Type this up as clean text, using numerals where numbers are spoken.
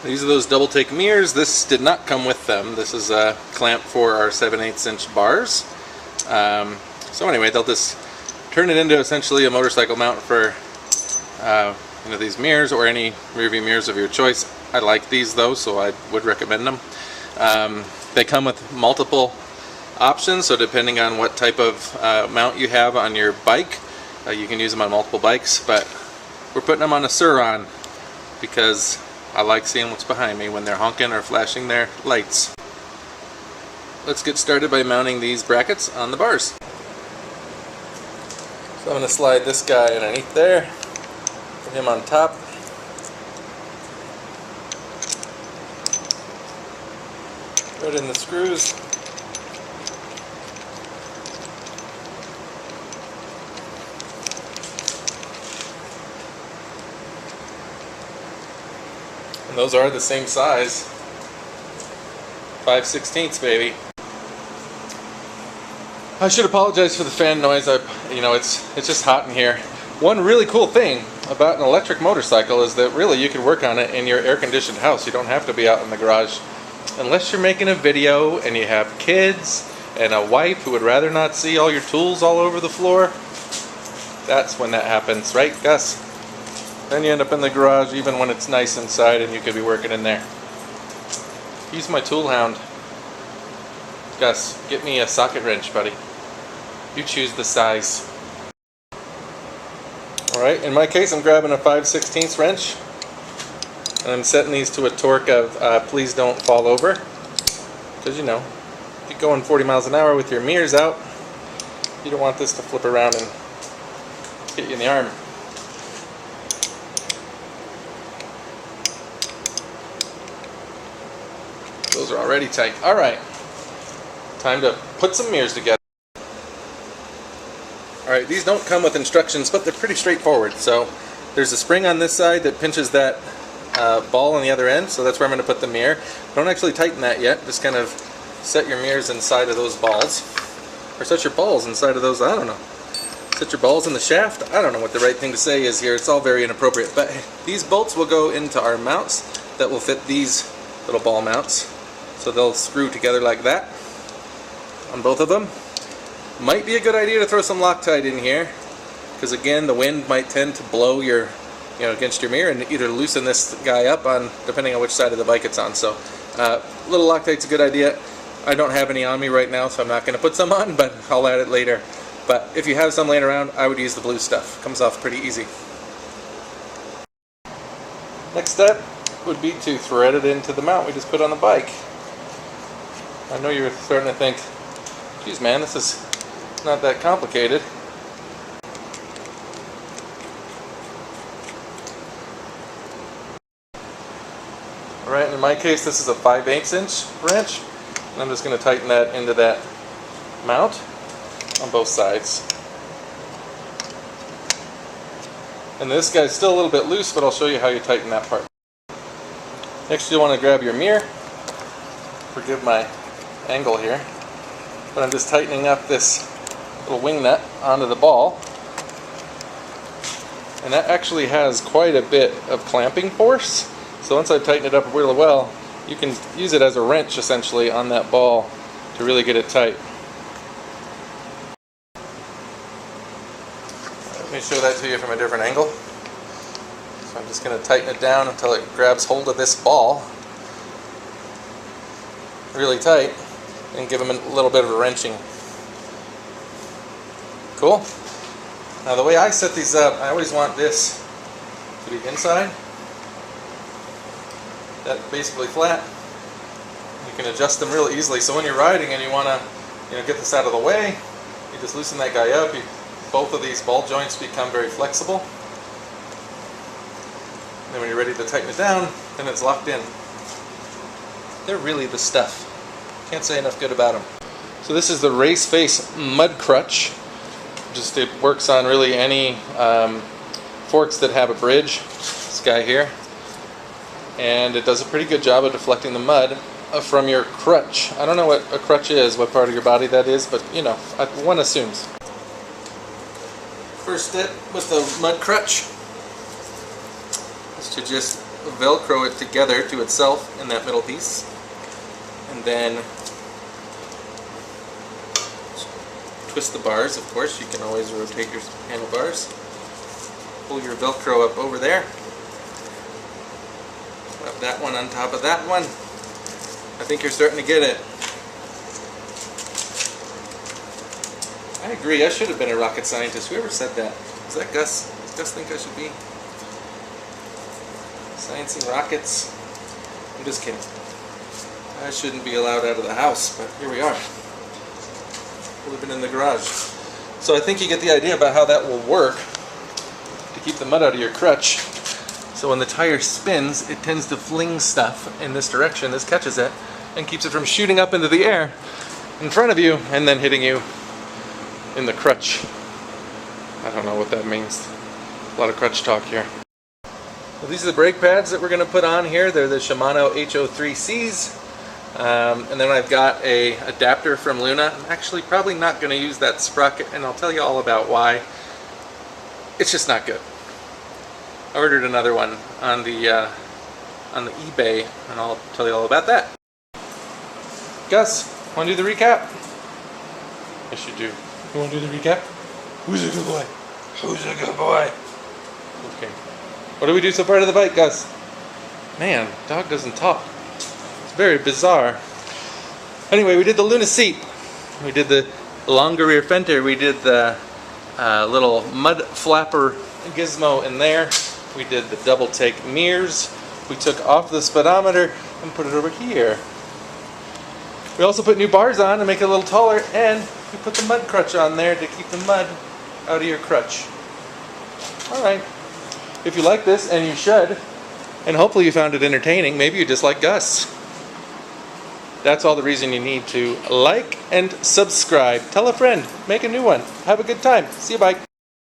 These are those Doubletake mirrors. This did not come with them. This is a clamp for our 7/8 inch bars. So anyway, they'll just turn it into essentially a motorcycle mount for these mirrors or any rear view mirrors of your choice. I like these though, so I would recommend them. They come with multiple options, so depending on what type of mount you have on your bike, you can use them on multiple bikes, but we're putting them on a Sur Ron because I like seeing what's behind me when they're honking or flashing their lights. Let's get started by mounting these brackets on the bars. So I'm going to slide this guy underneath there, put him on top. Put in the screws. And those are the same size. 5/16, baby. I should apologize for the fan noise. It's just hot in here. One really cool thing about an electric motorcycle is that really you can work on it in your air-conditioned house. You don't have to be out in the garage. Unless you're making a video and you have kids and a wife who would rather not see all your tools all over the floor. That's when that happens, right, Gus? Then you end up in the garage even when it's nice inside and you could be working in there. Use my tool hound. Gus, get me a socket wrench, buddy. You choose the size. Alright, in my case I'm grabbing a 5/16 wrench. And I'm setting these to a torque of please don't fall over. Because if you're going 40 miles an hour with your mirrors out, you don't want this to flip around and hit you in the arm. Those are already tight. Alright, time to put some mirrors together. Alright, these don't come with instructions, but they're pretty straightforward. So there's a spring on this side that pinches that ball on the other end, so that's where I'm going to put the mirror. Don't actually tighten that yet, just kind of set your mirrors inside of those balls. Or set your balls inside of those, I don't know. Set your balls in the shaft? I don't know what the right thing to say is here, it's all very inappropriate. But these bolts will go into our mounts that will fit these little ball mounts. So they'll screw together like that on both of them. Might be a good idea to throw some Loctite in here, because again the wind might tend to blow your against your mirror and either loosen this guy up on depending on which side of the bike it's on. So a little Loctite's a good idea. I don't have any on me right now, so I'm not going to put some on, but I'll add it later. But if you have some laying around, I would use the blue stuff. Comes off pretty easy. Next step would be to thread it into the mount we just put on the bike. I know you're starting to think, geez man, this is not that complicated. Alright, in my case this is a 5/8 inch wrench, and I'm just going to tighten that into that mount on both sides. And this guy's still a little bit loose, but I'll show you how you tighten that part. Next you'll want to grab your mirror. Forgive my angle here, but I'm just tightening up this little wing nut onto the ball. And that actually has quite a bit of clamping force. So once I've tightened it up really well, you can use it as a wrench essentially on that ball to really get it tight. Let me show that to you from a different angle. So I'm just going to tighten it down until it grabs hold of this ball really tight and give them a little bit of a wrenching. Cool? Now the way I set these up, I always want this to be inside. That basically flat. You can adjust them real easily. So when you're riding and you want to get this out of the way, you just loosen that guy up. Both of these ball joints become very flexible. And then when you're ready to tighten it down, then it's locked in. They're really the stuff. Can't say enough good about them. So this is the Race Face Mud Crutch. It works on really any forks that have a bridge. This guy here. And it does a pretty good job of deflecting the mud from your crutch. I don't know what a crutch is, what part of your body that is, but one assumes. First step with the mud crutch is to just Velcro it together to itself in that middle piece. And then twist the bars, of course. You can always rotate your handlebars. Pull your Velcro up over there. Slap that one on top of that one. I think you're starting to get it. I agree, I should have been a rocket scientist. Whoever said that? Is that Gus? Does Gus think I should be sciencing rockets? I'm just kidding. I shouldn't be allowed out of the house, but here we are. Living in the garage. So I think you get the idea about how that will work to keep the mud out of your crutch. So when the tire spins, it tends to fling stuff in this direction. This catches it and keeps it from shooting up into the air in front of you and then hitting you in the crutch. I don't know what that means. A lot of crutch talk here. Well, these are the brake pads that we're going to put on here. They're the Shimano HO3Cs. And then I've got a adapter from Luna. I'm actually probably not going to use that sprocket, and I'll tell you all about why. It's just not good. I ordered another one on the eBay, and I'll tell you all about that. Gus, want to do the recap? Yes, you do. You want to do the recap? Who's a good boy? Who's a good boy? Okay. What do we do so far to the bike, Gus? Man, dog doesn't talk. It's very bizarre. Anyway, we did the Luna seat. We did the longer rear fender. We did the little mud flapper gizmo in there. We did the Doubletake mirrors. We took off the speedometer and put it over here. We also put new bars on to make it a little taller, and we put the mud crutch on there to keep the mud out of your crutch. Alright. If you like this, and you should, and hopefully you found it entertaining, maybe you just like Gus. That's all the reason you need to like and subscribe. Tell a friend. Make a new one. Have a good time. See you, bye.